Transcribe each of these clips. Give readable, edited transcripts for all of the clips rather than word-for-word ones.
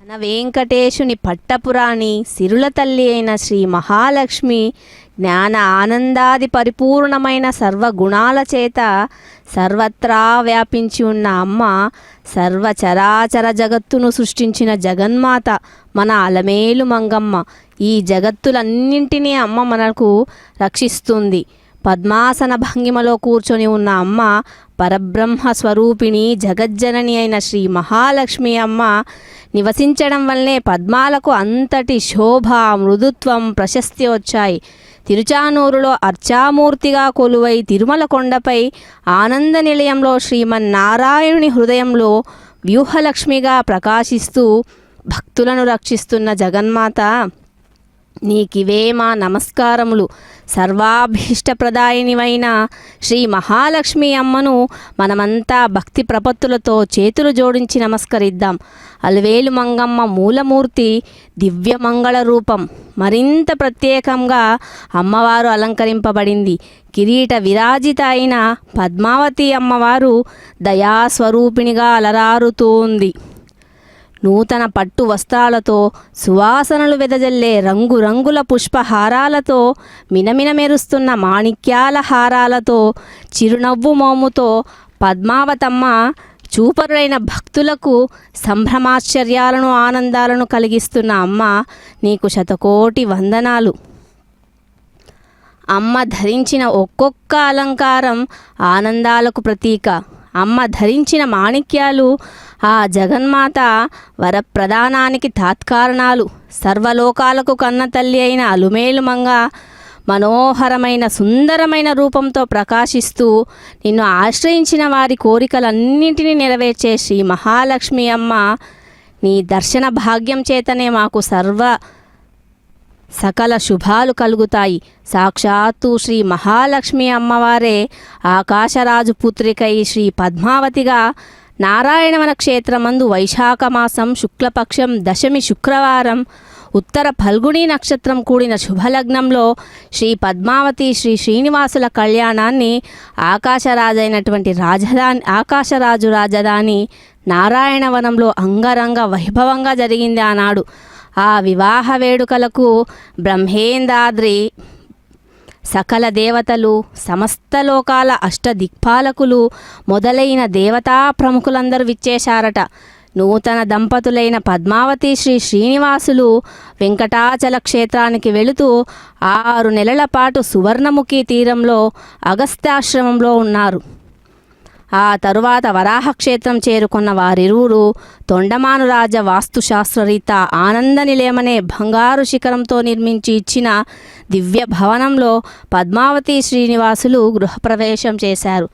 ఘన వెంకటేశుని పట్టపురాణి సిరుల తల్లి అయిన శ్రీ మహాలక్ష్మి జ్ఞాన ఆనందాది పరిపూర్ణమైన సర్వగుణాల చేత సర్వత్రా వ్యాపించి ఉన్న అమ్మ సర్వచరాచర జగత్తును సృష్టించిన జగన్మాత మన అలమేలు మంగమ్మ. ఈ జగత్తులన్నింటినీ అమ్మ మనకు రక్షిస్తుంది. పద్మాసన భంగిమలో కూర్చొని ఉన్న అమ్మ పరబ్రహ్మ స్వరూపిణి జగజ్జనని అయిన శ్రీ మహాలక్ష్మి అమ్మ నివసించడం వల్లే పద్మాలకు అంతటి శోభ, మృదుత్వం, ప్రశస్తి వచ్చాయి. తిరుచానూరులో అర్చామూర్తిగా కొలువై తిరుమల కొండపై ఆనంద నిలయంలో శ్రీమన్నారాయణుని హృదయంలో వ్యూహలక్ష్మిగా ప్రకాశిస్తూ భక్తులను రక్షిస్తున్న జగన్మాత నీకివే మా నమస్కారములు. సర్వాభీష్టప్రదాయినివైన శ్రీ మహాలక్ష్మి అమ్మను మనమంతా భక్తి ప్రపత్తులతో చేతులు జోడించి నమస్కరిద్దాం. అలవేలు మంగమ్మ మూలమూర్తి దివ్య మంగళ రూపం మరింత ప్రత్యేకంగా అమ్మవారు అలంకరింపబడింది. కిరీట విరాజిత అయిన పద్మావతి అమ్మవారు దయాస్వరూపిణిగా అలరారుతోంది. నూతన పట్టు వస్త్రాలతో సువాసనలు వెదజల్లే రంగురంగుల పుష్పహారాలతో మినమిన మెరుస్తున్న మాణిక్యాల హారాలతో చిరునవ్వు మోముతో పద్మావతమ్మ చూపరులైన భక్తులకు సంభ్రమాశ్చర్యాలను ఆనందాలను కలిగిస్తున్న అమ్మ నీకు శతకోటి వందనాలు. అమ్మ ధరించిన ఒక్కొక్క అలంకారం ఆనందాలకు ప్రతీక. అమ్మ ధరించిన మాణిక్యాలు ఆ జగన్మాత వరప్రదానానికి తాత్కారణాలు. సర్వలోకాలకు కన్న తల్లి అయిన అలుమేలు మంగ మనోహరమైన సుందరమైన రూపంతో ప్రకాశిస్తూ నిన్ను ఆశ్రయించిన వారి కోరికలన్నింటినీ నెరవేర్చే శ్రీ మహాలక్ష్మి అమ్మ నీ దర్శన భాగ్యం చేతనే మాకు సకల శుభాలు కలుగుతాయి. సాక్షాత్తు శ్రీ మహాలక్ష్మి అమ్మవారే ఆకాశరాజు పుత్రికై శ్రీ పద్మావతిగా నారాయణవన క్షేత్రమందు వైశాఖ మాసం శుక్లపక్షం దశమి శుక్రవారం ఉత్తర ఫల్గుణీ నక్షత్రం కూడిన శుభలగ్నంలో శ్రీ పద్మావతి శ్రీ శ్రీనివాసుల కళ్యాణాన్ని ఆకాశరాజు రాజధాని నారాయణవనంలో అంగరంగ వైభవంగా జరిగింది ఆనాడు. ఆ వివాహ వేడుకలకు బ్రహ్మేంద్రాద్రి సకల దేవతలు, సమస్త లోకాల అష్టదిక్పాలకులు మొదలైన దేవతా ప్రముఖులందరూ విచ్చేశారట. నూతన దంపతులైన పద్మావతి శ్రీ శ్రీనివాసులు వెంకటాచల క్షేత్రానికి వెళుతూ 6 నెలల పాటు సువర్ణముఖి తీరంలో అగస్త్యాశ్రమంలో ఉన్నారు. ఆ తరువాత వరాహక్షేత్రం చేరుకున్న వారిరువురు తొండమానురాజ వాస్తుశాస్త్రరీత ఆనంద నిలయమనే బంగారు శిఖరంతో నిర్మించి ఇచ్చిన దివ్య భవనంలో పద్మావతి శ్రీనివాసులు గృహప్రవేశం చేశారు.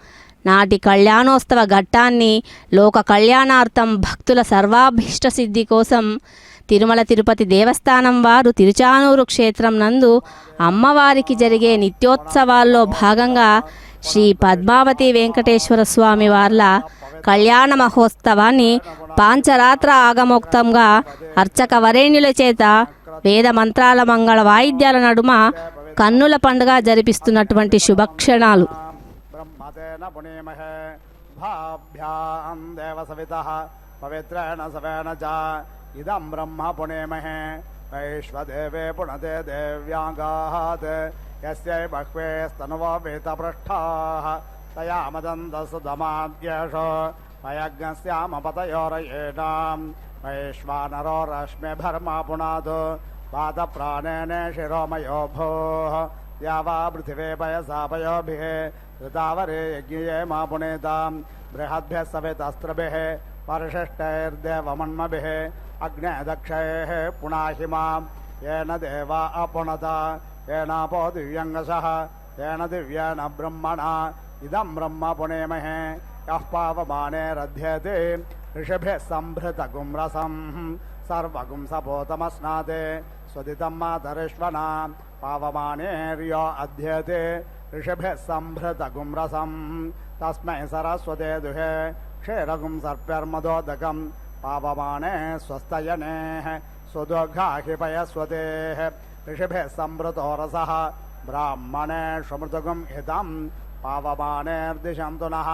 నాటి కళ్యాణోత్సవ ఘట్టాన్ని లోక కళ్యాణార్థం భక్తుల సర్వాభీష్ట సిద్ధి కోసం తిరుమల తిరుపతి దేవస్థానం వారు తిరుచానూరు క్షేత్రం నందు అమ్మవారికి జరిగే నిత్యోత్సవాల్లో భాగంగా శ్రీ పద్మావతి వెంకటేశ్వర స్వామి వార్ల కళ్యాణ మహోత్సవాన్ని పాంచరాత్ర ఆగమోక్తంగా అర్చక వరేణ్యుల చేత వేద మంత్రాల మంగళ వాయిద్యాల నడుమ కన్నుల పండుగ జరిపిస్తున్నటువంటి శుభక్షణాలు. ఇదం బ్రహ్మ పుణేమహే వైశ్వదేవే పుణతే దేవ్యాంగాత్ యస్యై బహ్వే స్తనువో వేతపృష్ఠాః తయా మదంతసుధమాద్యేషో వయజ్ఞస్యామపతయోరయేణాం వైశ్వానరో రశ్మిభర్మా పునాదో పాదప్రాణేనే శిరోమయో భూః యావా పృథివీ పయసాపయోభిః ఋతావరే యజ్ఞయే మా పునేతాం బృహద్భ్యः సవితస్త్రభిः పరిశిష్టైర్దేవమన్మభిः అగ్నే దక్షైః పునాहि మాం येन देवा अपुनता येनापो दिव्यङ्गसः येन दिव्येन ब्रह्मणा इदं ब्रह्म पुणेमहे यः पावमानेरध्यते ऋषिभिः सम्भृतगुं रसं सर्वगुं सपोतमस्नाते स्वदितं मातरिष्वना पावमानेर्यो अध्यते ऋषिभिः सम्भृतगुं रसं तस्मै सरस्वते दुहे क्षीरगुं सर्प्यर्मदोदकं पावमाने स्वस्तयनेः सुदुर्घाहि पयस्वतेः ऋषिभिः सम्भृतो रसः ब्राह्मणेषु मृतगुं हितं पावमानेर्दिशन्तु नः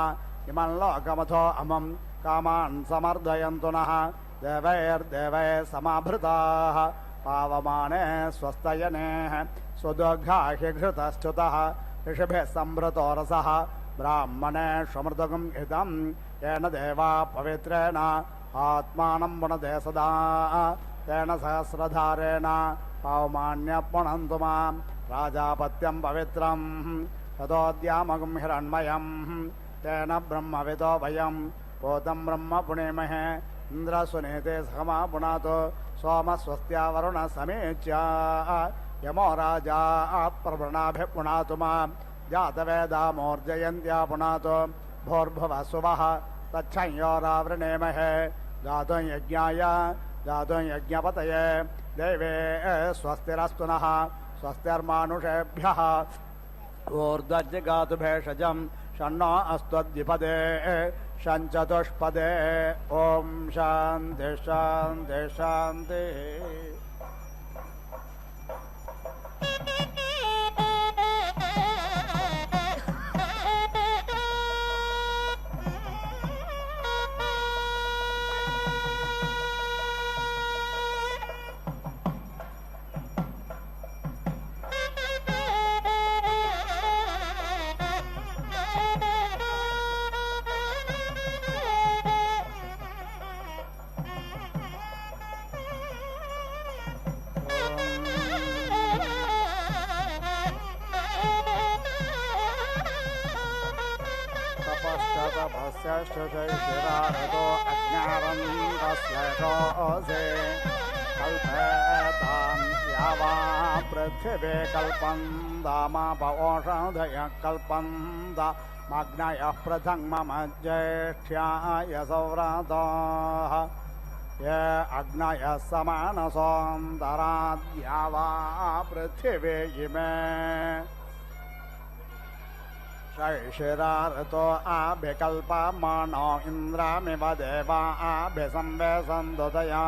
इमं लोकमथो अमं कामान् समर्दयन्तु नः देवैर्देवैः समाभृताः पावमाने स्वस्तयने सुदुर्घाहि घृतश्च्युतः ऋषिभिः संभृतो रसः ब्राह्मणे स्वमृतगुम् इदं येन देवा पवित्रेण आत्मानं पुनदे सदा तेन सहस्रधारेण पावमान्यपुनन्तु मां राजापत्यं पवित्रं ततोऽद्यामगुं हिरण्मयं तेन ब्रह्मविदो वयं भूतं ब्रह्म पुणेमहे इन्द्रसुनीते सहमा पुनातो सोमस्वस्त्या वरुणः समीच्या यमो राजा प्रवृणाभिः पुनातु मां जातवेदा मोर्जयन्त्या पुनातो भोर्भुवः सुवः तच्छंयोरावृणेमहे गातुं यज्ञाय गातुं यज्ञपतये देवे स्वस्तिरस्तु नः स्वस्तिर्मानुषेभ्यः ऊर्ध्वज्जगातु भेषजं षण्णो अस्त्वद्विपदे षञ्चतुष्पदे ॐ शान्ति शान्ति शान्तिः। शिरारतो अज्ञारन्दश्लेषोऽसे कल्पेतां यावा पृथिवी कल्पन्दामापओषधयः कल्पन्दामग्नयः पृथङ्मज्येष्ठ्याय सौव्रताः ये अग्नयः समानसोऽन्तराद्यावा पृथिवी इमे शैशिरारतो आभिकल्पमानो इन्द्रामिव देवा आभिसंवेशन्दुतया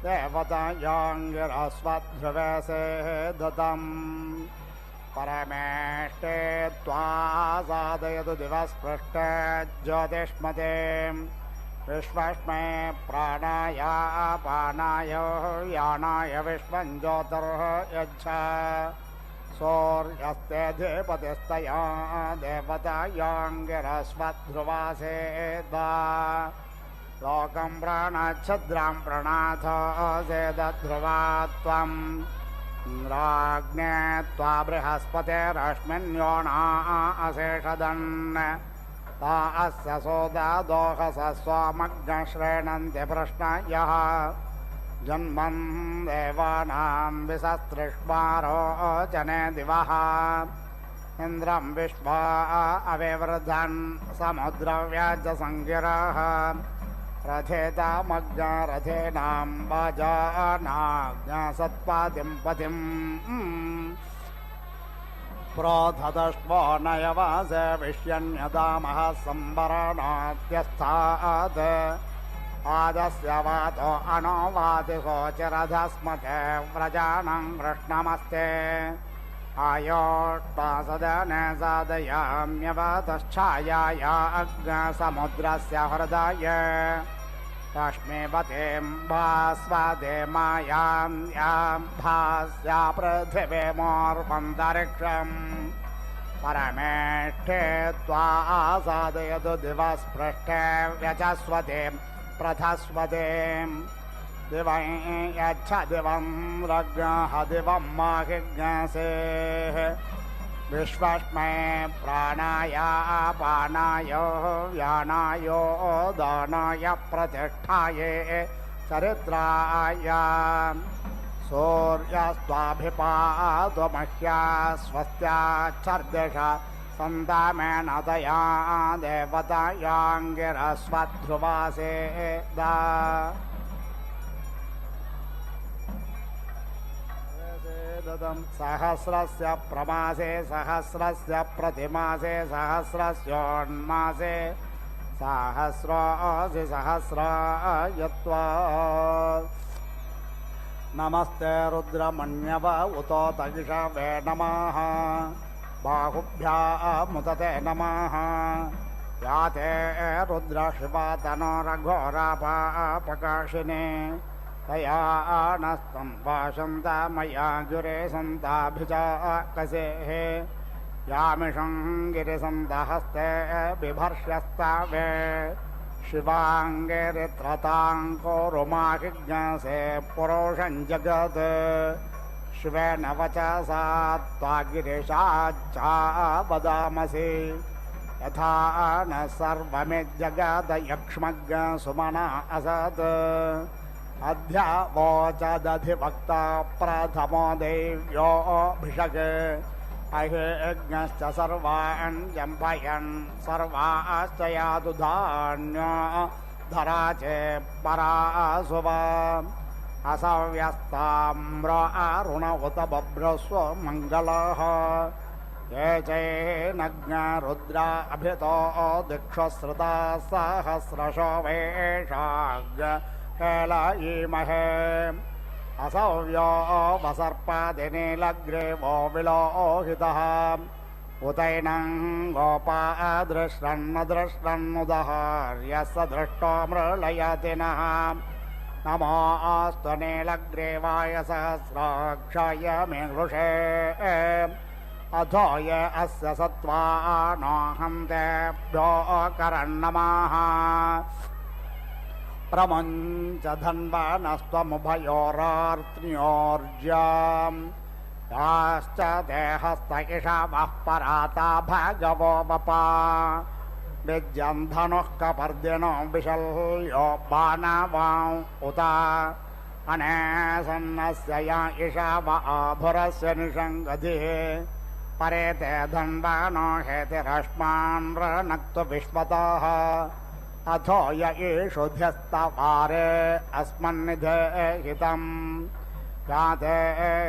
देवतायाङ्गिरस्वध्रुवेशे दतम् परमेष्टे त्वा साधयतु दिवस्पृष्टे ज्योतिष्मते विश्वस्मै प्राणाय अपानाय यानाय विश्वं ज्योतिर्यच्छ सूर्यस्ते अधिपतिस्तया देवतायाङ्गिरस्वध्रुवासेदा लोकं प्राणच्छद्रां प्रणाथसेदध्रुवा त्वम् इन्द्राग्ने त्वा बृहस्पतिरश्मिन्योना अशेषदन् ता अस्य सोदा दोहसः स्वमग्नश्रेणन्ति प्रश्नयः जन्मन् देवानां विसस्त्रिष्मारोचने दिवः इन्द्रं विश्वा अविवृधन् समुद्रव्याजसङ्गिरः रथेतामग्नरथेनां वाजानाज्ञसत्पादिं पतिम् प्रोधतश्वो नयवासे विष्यन्यदामः संवरणात्यस्थात् आदस्य वातो अनोवाति सोचिरधस्मते व्रजानं कृष्णमस्ते आयोष्टासदने साधयाम्यवतश्छायाया अग्नसमुद्रस्य हृदय रश्मिवतीं भास्वदे मायां यां भास्या पृथिवीमोर्वन्तरिक्षम् परमेष्ठे त्वा साधयतु दिवस्पृष्ठे व्यचस्वते प्रथस्वते दिवं यच्छ दिवं रग्नः दिवं माहिज्ञसेः विश्वस्मै प्राणाय अपानाय व्यानाय दानाय प्रतिष्ठाये चरित्राय सूर्यस्त्वाभिपातो मह्या स्वस्त्याच्छर्दिश सन्तामेन तया देवतायाङ्गिरस्वध्रुवासेदा सहस्रस्य प्रमासे सहस्रस्य प्रतिमासे सहस्रस्योन्मासे सहस्रासि सहस्रायत्वा नमस्ते रुद्रमण्यव उतो तगिषवे नमः बाहुभ्यामुदते नमः याते रुद्रशिवा तनो रघोरापापकाशिने तया नस्तं वाशन्ता मया गिरे सन्ताभिजाकसेः यामिषं गिरिसन्तहस्ते बिभर्ष्यस्तावे शिवाङ्गिरित्रताङ्को रुमाहिज्ञासे पुरुषं जगत् शिवेन वचसा त्वा गिरिशाच्चा वदामसि यथा न सर्वमिज्जगदयक्ष्मज्ञ सुमना असत् अध्यावोचदधिवक्ता प्रथमो देव्योऽभिषक् अहेज्ञश्च सर्वान् जम्पयन् सर्वाश्च यादुधान्यो धरा चे परासुवा असव्यस्ताम्र अरुण उत बभ्रस्व मङ्गलः ये चैनज्ञा रुद्रा अभितो दिक्षश्रुता सहस्रशो वेषाग् हेलयीमहे असव्यो वसर्पादिनीलग्रीवो विलोहितः उतैनं गोपा दृष्टन्न दृष्टन्नुदहार्यस्य दृष्टो मृळयति नः नमोऽस्तु नीलग्रीवाय सहस्राक्षाय मे हृषे अथो ये अस्य सत्त्वानोऽहं तेभ्यो करन्नमः प्रमुञ्च धन्वनस्त्वमुभयोरार्त्न्योर्ज्याम् याश्च ते हस्त इषवः पराता भगवो वपा विद्यं धनुः कपर्दिनो विशल्यो बाणवां उत अनेसन्नस्य या इषव आभुरस्य निषङ्गतिः परे ते धन्वनो हेतिरश्मान् रनक्तु विश्वतः अथो य एषु ध्यस्तवारे अस्मन्निधेहितम् याते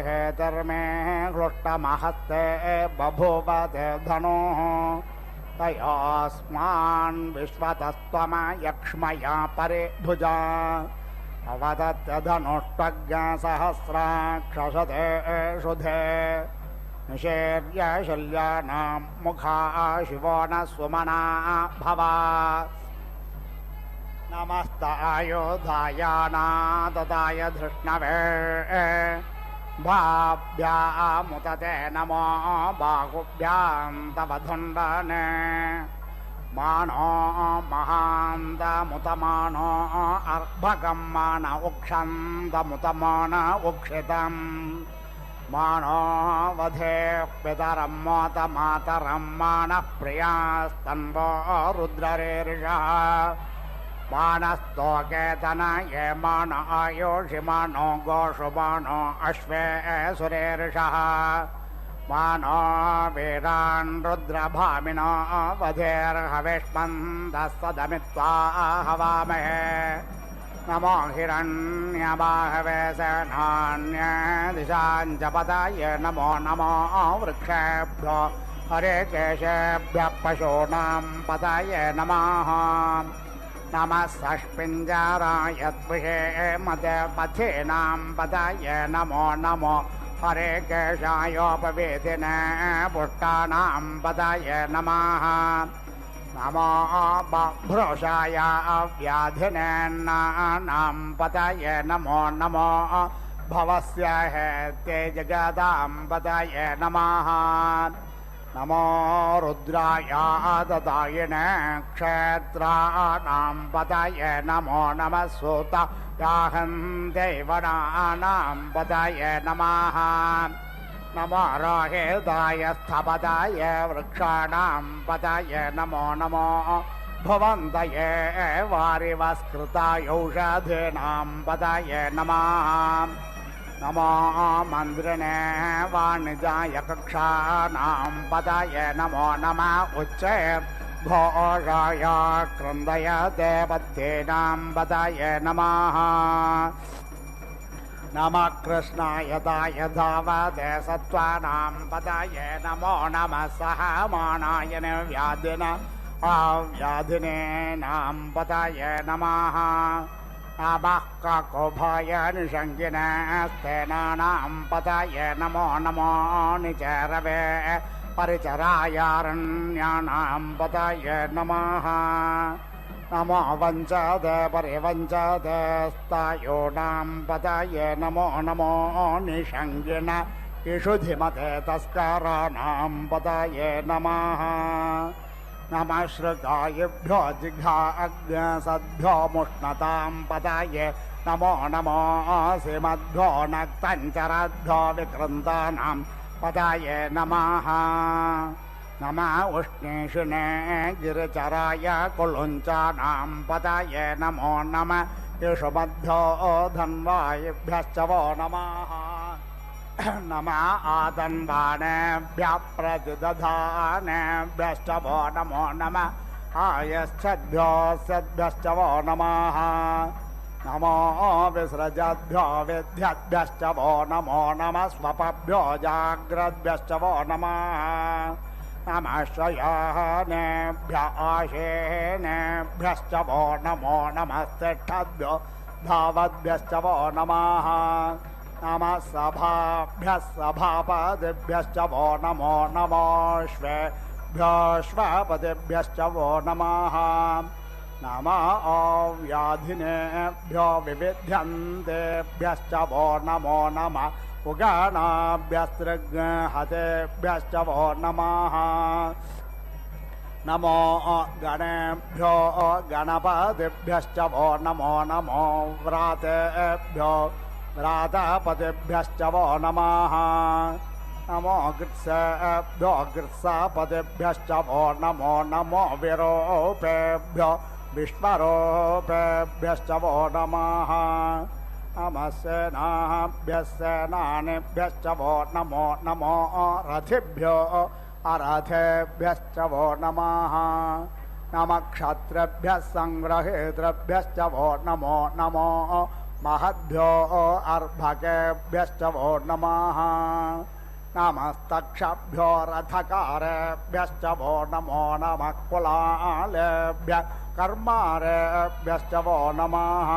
हेतिर्मे हृष्टमहस्ते बभूव ते धनुः तयोऽस्मान् विश्वतस्त्वमयक्ष्मया परे भुजा अवदत्य धनुष्टज्ञसहस्राक्षसते शुधे निषेव्य शल्यानां मुखा शिवो न सुमना भवा नमस्त आयुधायानाददाय धृष्णवे भाभ्यामुतते नमो बाहुभ्यां तव धुण्डने मानो महान्तमुतमानो अर्भकं मान उक्षन्तमुतमान उक्षितम् मानो वधे पितरं मोतमातरं मानः प्रियास्तन्वो रुद्ररेर्षः मानस्तोकेतन ये मान आयोषि मानो गोषु मानो अश्वे सुरेर्षः मानो वीरान् रुद्रभामिनो वधेर्हविष्मन्तः सदमित्वा हवामहे नमो हिरण्यबाहवे सेनान्यदिशाञ्च पदाय नमो नमो वृक्षेभ्यो हरिकेशेभ्यः पशूनां पदाय नमः नमः षष्पिञ्जराय त्विषे मदपथीनां पदाय नमो नमो हरिकेशायोपवेदिने पुष्टानां पदाय नमः नमो बभ्रुषाय अव्याधिने नानां पदाय नमो नमो भवस्य हेते जगदां पदाय नमः नमो रुद्राय ददायिने क्षेत्राणां पदाय नमो नमः सूतायाहं देवनानां पदाय नमः नमो रोहिताय स्थपदाय वृक्षाणां पदाय नमो नमो भवन्तये वारिवस्कृतायौषधीनां पदाय नमः नमो मन्त्रिणे वाणिजाय कक्षाणां पदाय नमो नमः उच्चैर्घोषाय क्रन्दय देवतेनां पदाय नमः नमः कृष्णाय दाय धावते सत्त्वानां पदाय नमो नमः सहमानाय व्याधिन अव्याधिनेनां पदाय नमः नमः ककुभाय निषङ्गिने स्तेनानां पदाय नमो नमो निचरवे परिचरायारण्यानां पतये नमः नमो वञ्चद परिवञ्चद स्थायोनां पतये नमो नमो निषङ्गिन इषुधिमते तस्कराणां पतये नमः नमः श्रुतायिभ्यो जिघ्राग्नसद्भ्यो मुष्णतां पतये नमो नमो श्रीमद्भ्यो नक्तञ्चरद्भ्यो विकृन्तानां पतये नमः नमः उष्णेषिणे गिरिचराय कुलुञ्चानां पतये नमो नमः यशुमद्भ्यो धन्वायिभ्यश्च वो नमः नमः आतन्वानेभ्यः प्रतिदधानेभ्यश्च वो नमो नमः आयश्चद्भ्यो सद्भ्यश्च वो नमः नमो विसृजद्भ्यो विद्यद्भ्यश्च वो नमो नमः स्वपभ्यो जाग्रद्भ्यश्च वो नमः नमः शयानेभ्यः आशेनेभ्यश्च वो नमो नमस्तिष्ठद्भ्यो धावद्भ्यश्च वो नमः नमः सभाभ्यः सभापतिभ्यश्च वो नमो नमोऽश्वेभ्यो श्वपतिभ्यश्च वो नमः नमः अव्याधिनेभ्यो विविध्यन्तेभ्यश्च वो नमो नमः उगानाभ्यस्त्रिगहतेभ्यश्च वो नमः नमो गणेभ्यो गणपतिभ्यश्च वो नमो नमो व्रातेभ्यो व्रातपतिभ्यश्च वो नमः नमो गृत्सेभ्यो गृत्सपतिभ्यश्च वो नमो नमो विरूपेभ्यो विश्वरूपेभ्यश्च वो नमः नमः सेनाभ्यः सेनानिभ्यश्च वो नमो नमो रथिभ्यो अरथेभ्यश्च वो नमः नमः क्षत्रेभ्यः संग्रहेतृभ्यश्च वो नमो नमो महद्भ्यो अर्भकेभ्यश्च वो नमः नमस्तक्षभ्यो रथकारेभ्यश्च वो नमो नमः कुलालेभ्यः कर्मारेभ्यश्च वो नमः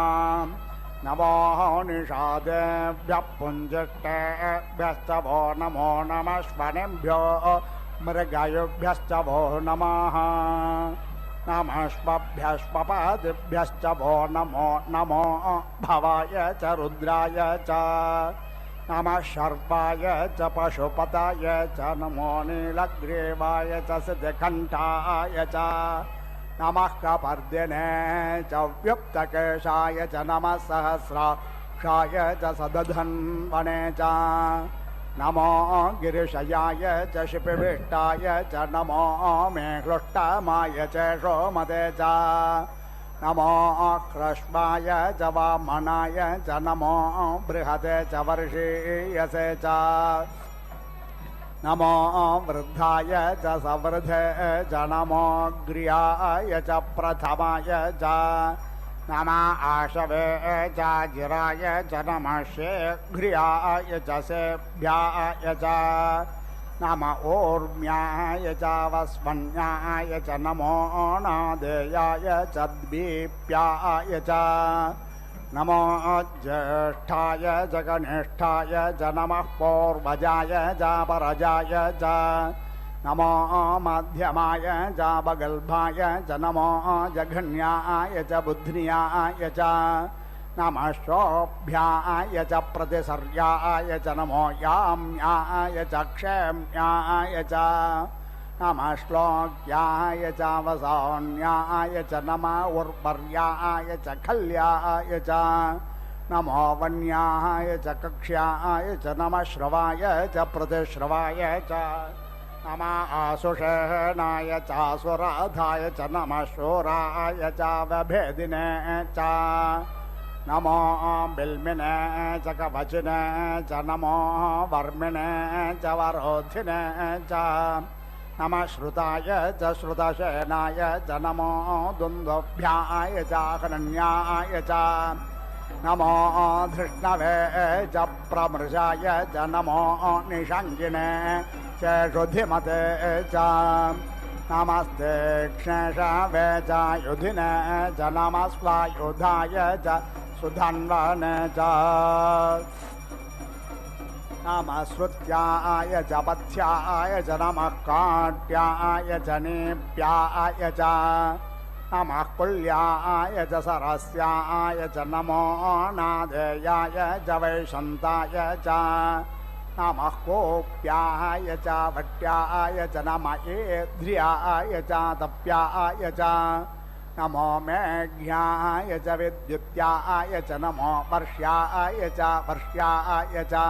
नमो निषादेभ्यः पुञ्जिष्टेभ्यश्च वो नमो नमः श्वनेभ्यो मृगयुभ्यश्च वो नमः नमः श्वभ्यश्वपतिभ्यश्च वो नमो नमो भवाय च रुद्राय च नमः शर्वाय च पशुपतये च नमो नीलग्रीवाय च सिद्धकण्ठाय च नमः कपर्दिने च व्युक्तकेशाय च नमः सहस्राक्षाय च सदधन्वने च नमो गिरिशयाय च शिपिविष्टाय च नमो मेघ्लुष्टमाय च सोमते च नमो क्रश्वाय च वामनाय च नमो बृहते च वर्षीयसे च नमो वृद्धाय च सवृधे च नमो ग्रियाय च प्रथमाय च नमः आशवे च जिराय च नमः शीघ्रियाय च सेभ्याय च नमः ऊर्म्याय च वस्वन्याय च नमो नादेयाय च द्वीप्याय च नमो ज्येष्ठाय च कनिष्ठाय च नमः पूर्वजाय च परजाय च नमो मध्यमाय च बगल्भाय च नमो जघन्याय च बुध्न्याय च नमः शोभ्याय च प्रतिसर्याय च नमो याम्याय च क्षेम्याय च नमः श्लोक्याय च वसान्याय च नमः उर्वर्याय च खल्याय च नमो वन्याय च कक्ष्याय च नमः श्रवाय च प्रतिश्रवाय च नमः आसुषेणाय च सुराधाय च नमः शूराय च वभेदिने च नमो बिल्मिने च कवचिने च नमो वर्मिणे च वरोधिने च नमः श्रुताय च श्रुतशेनाय च नमो दुन्दुभ्याय च हनन्याय च नमो धृष्णवे च प्रमृषाय च नमो निषङ्गिने च शुद्धिमते च नमस्ते क्षेषवे च युधिने च नमः स्वायुधाय च सुधन्वने च नमः श्रुत्याय च पथ्याय च नमः काट्याय च नेप्याय च नमः कुल्याय च सरस्याय च नमो नादेयाय च वैशन्ताय च नमः कोप्याय च भट्याय च नमः एध्र्याय च तप्याय च नमो मेघ्याय च विद्युत्याय च नमो वर्ष्याय च वर्ष्याय च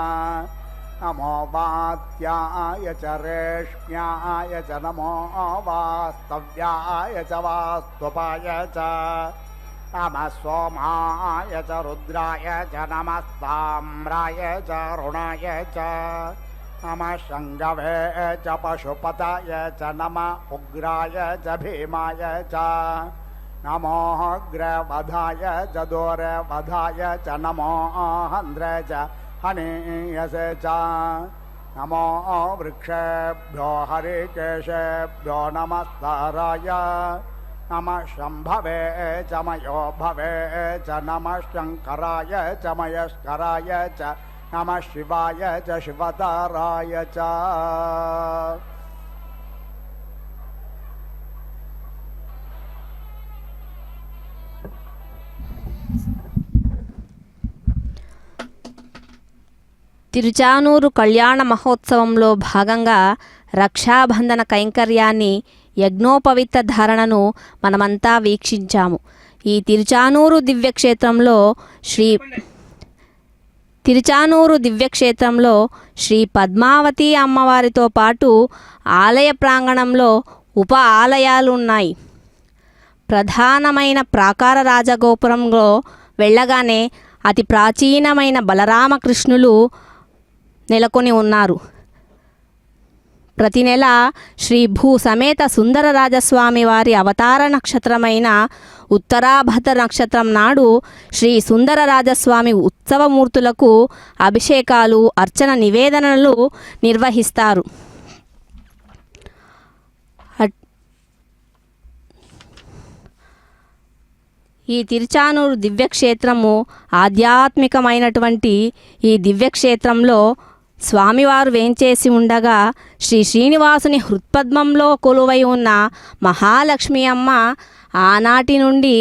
नमो वात्याय च रेष्म्याय च नमो वास्तव्याय च वास्तुपाय च नमः सोमाय च रुद्राय च नमः ताम्राय च रुणाय च नमः शङ्गवे च पशुपताय च नमः उग्राय च भीमाय च नमो अग्रवधाय च दोरवधाय च नमो हन्द्रे च हनीयसे च नमो वृक्षेभ्यो हरिकेशेभ्यो नमस्ताराय नमः शम्भवे च मयो भवे च नमः शङ्कराय च मयस्कराय च नमः शिवाय च शिवताराय च తిరుచానూరు కళ్యాణ మహోత్సవంలో భాగంగా రక్షాబంధన కైంకర్యాన్ని యజ్ఞోపవిత ధారణను మనమంతా వీక్షించాము. ఈ తిరుచానూరు దివ్యక్షేత్రంలో శ్రీ పద్మావతి అమ్మవారితో పాటు ఆలయ ప్రాంగణంలో ఉప ఆలయాలు ఉన్నాయి. ప్రధానమైన ప్రాకార రాజగోపురంలో వెళ్ళగానే అతి ప్రాచీనమైన బలరామకృష్ణులు నెలకొని ఉన్నారు. ప్రతి నెల శ్రీ భూ సమేత సుందరరాజస్వామి వారి అవతార నక్షత్రమైన ఉత్తరాభద్ర నక్షత్రం నాడు శ్రీ సుందరరాజస్వామి ఉత్సవమూర్తులకు అభిషేకాలు, అర్చన నివేదనలు నిర్వహిస్తారు. ఈ తిరుచానూరు దివ్యక్షేత్రము ఆధ్యాత్మికమైనటువంటి ఈ దివ్యక్షేత్రంలో స్వామివారు వేంచేసి ఉండగా శ్రీ శ్రీనివాసుని హృత్పద్మంలో కొలువై ఉన్న మహాలక్ష్మి అమ్మ ఆనాటి నుండి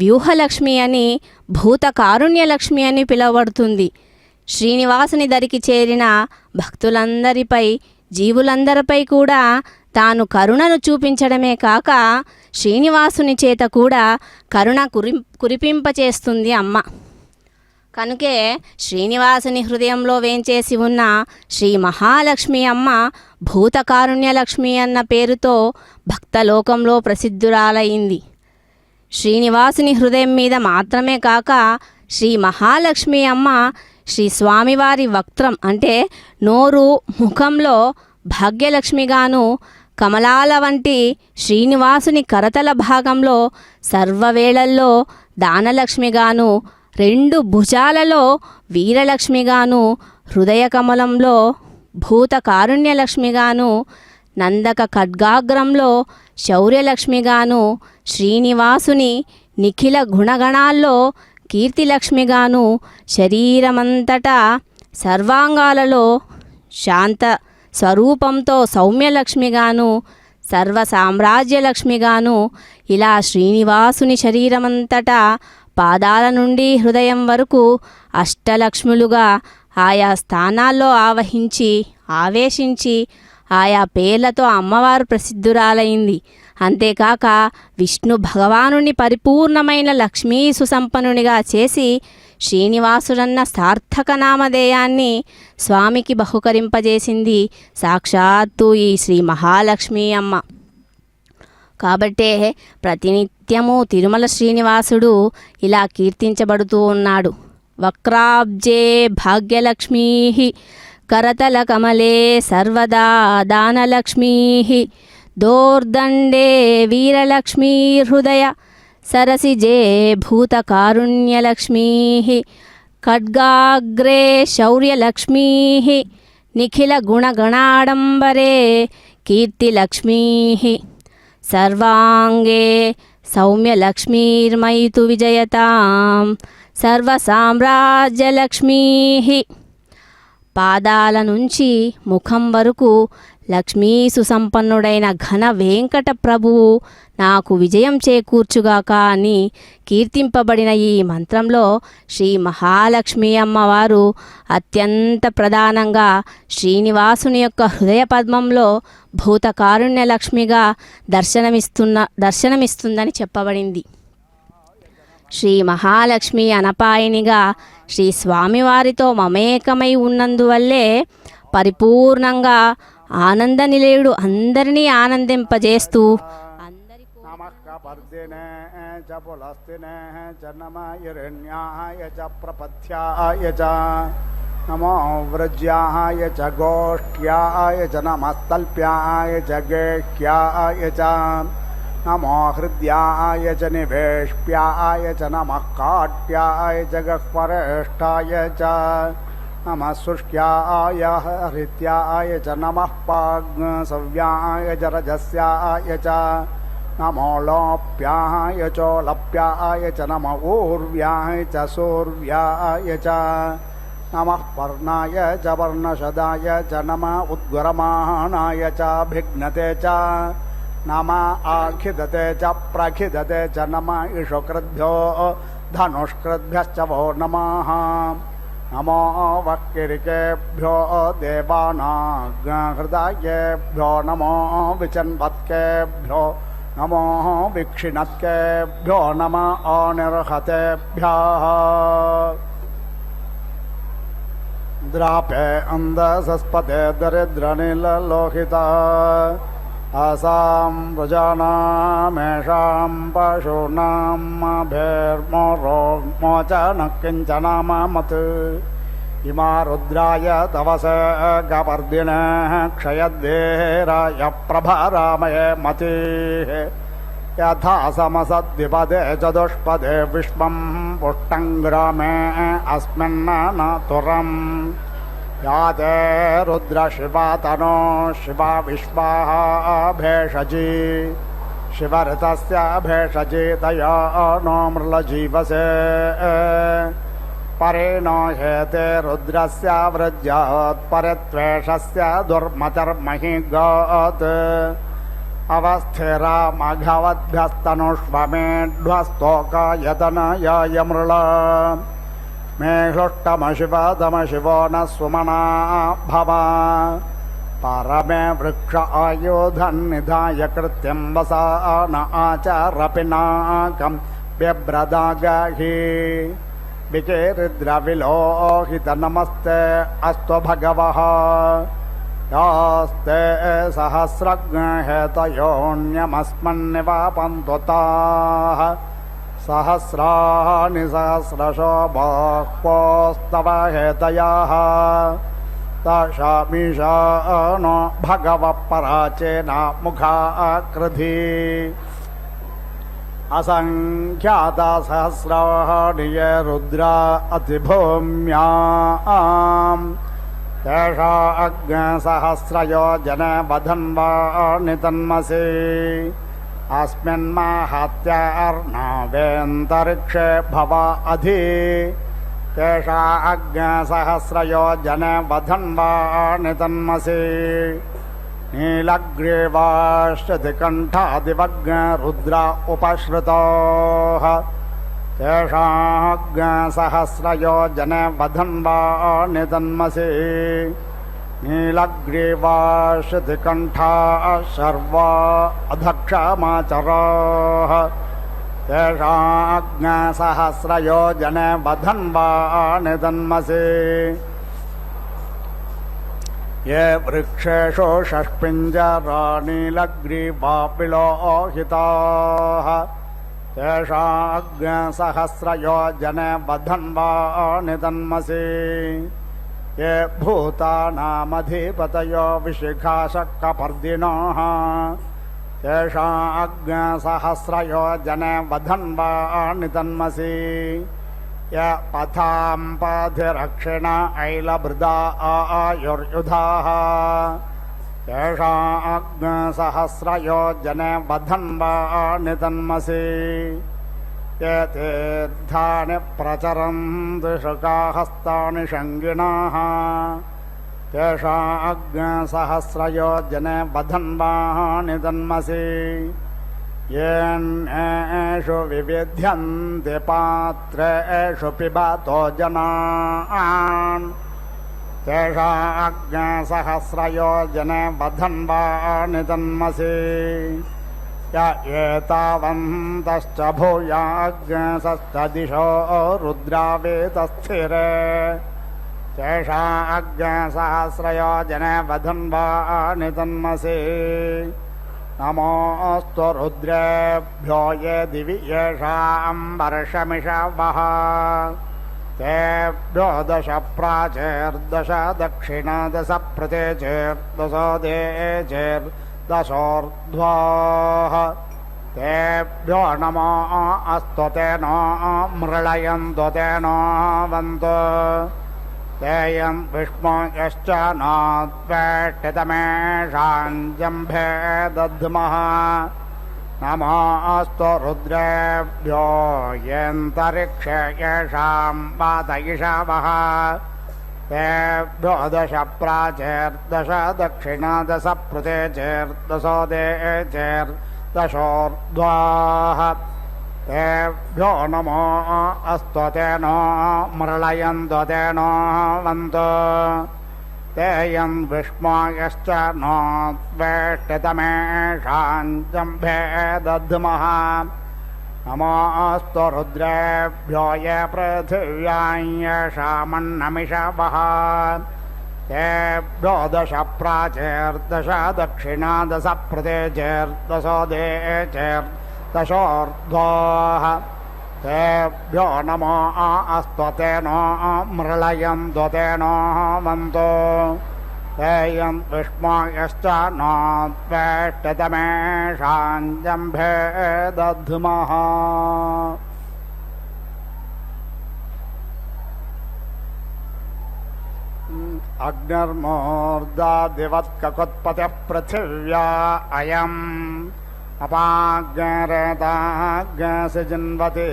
వ్యూహలక్ష్మి అని, భూతకారుణ్యలక్ష్మి అని పిలువబడుతుంది. శ్రీనివాసుని దరికి చేరిన భక్తులందరిపై, జీవులందరిపై కూడా తాను కరుణను చూపించడమే కాక శ్రీనివాసుని చేత కూడా కరుణ కురిపింపచేస్తుంది అమ్మ. కనుకే శ్రీనివాసుని హృదయంలో వేంచేసి ఉన్న శ్రీ మహాలక్ష్మి అమ్మ భూతకారుణ్యలక్ష్మి అన్న పేరుతో భక్తలోకంలో ప్రసిద్ధురాలైంది. శ్రీనివాసుని హృదయం మీద మాత్రమే కాక శ్రీ మహాలక్ష్మి అమ్మ శ్రీ స్వామివారి వక్త్రం అంటే నోరు, ముఖంలో భాగ్యలక్ష్మిగాను, కమలాల వంటి శ్రీనివాసుని కరతల భాగంలో సర్వవేళల్లో దానలక్ష్మిగాను, రెండు భుజాలలో వీరలక్ష్మిగాను, హృదయ కమలంలో భూతకారుణ్యలక్ష్మిగాను, నందక ఖడ్గాగ్రంలో శౌర్యలక్ష్మిగాను, శ్రీనివాసుని నిఖిల గుణగణాల్లో కీర్తిలక్ష్మిగాను, శరీరమంతటా సర్వాంగాలలో శాంత స్వరూపంతో సౌమ్యలక్ష్మిగాను, సర్వ సామ్రాజ్యలక్ష్మిగాను, ఇలా శ్రీనివాసుని శరీరమంతటా పాదాల నుండి హృదయం వరకు అష్టలక్ష్ములుగా ఆయా స్థానాల్లో ఆవేశించి ఆయా పేర్లతో అమ్మవారు ప్రసిద్ధురాలైంది. అంతేకాక విష్ణు భగవానుని పరిపూర్ణమైన లక్ష్మీ సుసంపన్నునిగా చేసి శ్రీనివాసుడన్న సార్థక నామధేయాన్ని స్వామికి బహుకరింపజేసింది సాక్షాత్తు ఈ శ్రీ మహాలక్ష్మి అమ్మ. కాబట్టే ప్రతినిత్యము తిరుమల శ్రీనివాసుడు ఇలా కీర్తించబడుతూ ఉన్నాడు. వక్రాబ్జే భాగ్యలక్ష్మీ కరతల కమలే సర్వదా దానలక్ష్మీ దోర్దండే వీరలక్ష్మీ హృదయ సరసిజే భూతకారుణ్యలక్ష్మీ ఖడ్గాగ్రే శౌర్యలక్ష్మీ నిఖిల గుణగణాడంబరే కీర్తిలక్ష్మీ సర్వాంగే సౌమ్యలక్ష్మీర్మయితు విజయతాం సర్వసామ్రాజ్యలక్ష్మీ పాదాల నుంచి ముఖం వరకు లక్ష్మీ సుసంపన్నుడైన ఘన వెంకట ప్రభువు నాకు విజయం చేకూర్చుగాక అని కీర్తింపబడిన ఈ మంత్రంలో శ్రీ మహాలక్ష్మీ అమ్మవారు అత్యంత ప్రధానంగా శ్రీనివాసుని యొక్క హృదయ పద్మంలో భూతకారుణ్య లక్ష్మిగా దర్శనమిస్తుందని చెప్పబడింది. శ్రీ మహాలక్ష్మి అనపాయనిగా శ్రీ స్వామివారితో మమేకమై ఉన్నందువల్లే పరిపూర్ణంగా ఆనంద నిలయుడు అందరినీ ఆనందింపజేస్తూ నమః కపర్దినే చ పులస్తినే చ నమః చ ప్రపథ్యాయ చ నమో వ్రజ్యాయ చ గోష్ఠ్యాయ చ నమస్తల్ప్యాయ చ గేహ్యాయ చ నమో హృద్యాయ చ నివేష్ప్యాయ చ నమః కాట్యాయ చ గహ్వరేష్ఠాయ చ నమః శుష్క్యాయ హృత్యాయ చ నమః పాగ్సవ్యాయ చ రజస్యాయ చ నమో లోప్యాయ చోలప్యాయ చ నమ ఊర్వ్యాయ చ సూర్వ్యాయ చ నమః పర్ణాయ చ వర్ణశదాయ చ నమ ఉద్గరమాణాయ చ భిఘ్నతే చ నమ ఆఖిదతే చ ప్రఖిదతే చ నమ ఇషుకృద్భ్యో ధనుష్కృద్భ్యశ్చ వో నమః నమో వక్కిరికేభ్యో దేవానాగ్హృదయేభ్యో నమో విచన్వత్కేభ్యో నమో విక్షిణత్కేభ్యో నమ అనిర్హతేభ్యః ద్రాపే అందసస్పతే దరిద్రనిలలోహిత ఆసాం ప్రజానామేషాం పశూనాం భేర్మోరోమోచన కించన మమత్ ఇమా రుద్రాయ తవసే గపర్దినే క్షయద్వేరాయ ప్రభారామయే మతి యథా సమసద్విపదే చతుష్పదే విశ్వం పుష్టం గ్రామే అస్మిన్నతురం యాతే రుద్ర శివా తనో శివా విశ్వా భేషజీ శివరితస్య భేషజీ తయా నో మృళజీవసే పరేణో హేతే రుద్రస్య వృజ్యాత్ పరిత్వేషస్య దుర్మతిర్మహి గాత్ అవస్థిరా మఘవద్భ్యస్తనుష్వమేఢ్వస్తోకాయతనయాయ మృళ మే హృష్టమశివదమశివో న సుమనా భవ పరమే వృక్ష ఆయుధన్నిధాయ కృత్యం వసాన ఆచారపినాకం బిభ్రదాగహి వికేరుద్రవిలోహిత నమస్తే అస్తు భగవః యాస్తే సహస్రజ్ఞహేతయోన్యమస్మన్నివాపంతు తాః సహస్రాణి సహస్రశో బాహ్వోస్తవ హేతయాః తాశామీశానో భగవః పరాచేన ముఖాకృధి అసంఖ్యాత సహస్రాణి యే రుద్రా అతిభూమ్యాం తేషా అగ్నిసహస్రయోజన వధన్వాణి తన్మసి అస్మిన్మాహాత్యార్ణవేంతరిక్షే భవ అధి తేషా అగ్నిసహస్రయోజన వధన్వాణి తన్మసి నీలగ్రీవాశ్చతికంఠాదివగ్న రుద్ర ఉపశ్రుతోః తేషాగ్నిసహస్రయోజన వధన్వాణి తన్మసి నీలగ్రీవాశ్చతికంఠా శర్వా అధక్షమాచరోః తేషాగ్నిసహస్రయోజన వధన్వాణి తన్మసి ये वृक्षेषु षष्पिञ्जरा नीलग्रीवा विलोहिताः तेषाग्निसहस्रयोजन वधन्वाणि तन्मसि ये भूतानामधिपतयो विशिखाशक्कपर्दिनोः तेषाग्निसहस्रयोजन वधन्वाणि तन्मसि य पथां पथिरक्षिण ऐलभृदा आयुर्युधाः तेषाग्निसहस्रयोजन वधन्वाणि तन्मसि ये तीर्थानि प्रचरन्ति शुकाहस्तानि शङ्गिणाः तेषाग्सहस्रयोजने वधन्वानि तन्मसि येनेषु विविध्यन्ति पात्रेषु पिबतो जनान् तेषाग्सहस्रयोजने वधन्वानि तन्मसि य एतावन्तश्च भूयाग्सश्च दिशो रुद्रावेतस्थिरे तेषाग्सहस्रयोजने वधन्वानि तन्मसि नमोऽस्तु रुद्रेभ्यो ये दिवि येषां वर्षमिषवः तेभ्यो दश प्राचेर्दश दक्षिणा दश प्रतेचेर्दशो देचेर्दशोर्ध्वः तेभ्यो नमो अस्तु तेनो मृळयन्तु तेनो वन्तु तेयं विष्णु यश्च नोत्वेष्टितमेषां जम्भे दद्मः नमोऽस्तु रुद्रेभ्यो येऽन्तरिक्षे येषां वातयिषवः तेभ्यो दश प्राचेर्दश दक्षिणा दश प्रतेचेर्दशो देचेर्दशोर्ध्वः तेभ्यो नमो अस्तु तेनो मृळयन्तु तेनो वन्तु तेयं विष्णु यश्च नोत्वेष्टितमेषां जम्भे दद्मः नमोऽस्तु रुद्रेभ्यो ये पृथिव्यां येषामन्नमिषवः तेभ्यो दश प्राचेर्दश दक्षिणा दश प्रतेचेर्दशो देचेर्दशोर्ध्वः तेभ्यो नमो अस्तु तेनो मृळयन्तु तेनो वन्तु तेयं विष्णु यश्च नोत्वेष्टितमेषां जम्भे दद्मः अग्निर्मूर्धादिवत्ककुत्पतिः पृथिव्या अयम् अपाग्निरेताग्निसि जिन्वति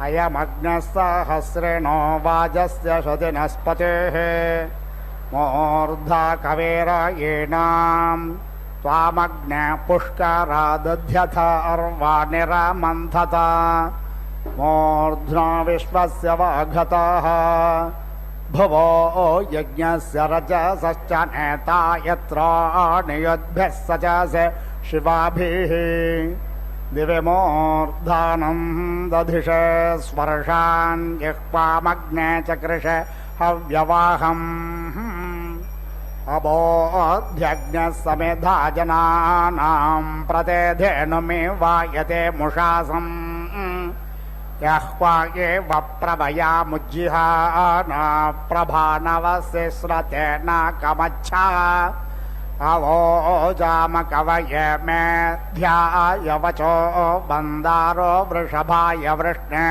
अयमग्निः सहस्रेणो वाजस्य श्रुतिनस्पतेः मूर्धा कवेरयेणां त्वामग्ने पुष्करादध्यथ अर्वाणिरमन्थत मूर्ध्ना विश्वस्य वाघतः भुवो यज्ञस्य रजसश्च नेता यत्र नियुद्भिः सचसे शिवाभिः दिवि मूर्धानं दधिषे स्पर्शान् जिह्वामग्ने चकृषे हव्यवाहम् अबोध्यग्नः समेधा जनानां प्रतेधेनुमि वायते मुषासम् यह्वाये वप्रभयामुज्जिहाना प्रभानवस्य स्रतेन कमच्छा अवोजामकवये मेध्यायवचो बन्दारो वृषभाय वृष्णे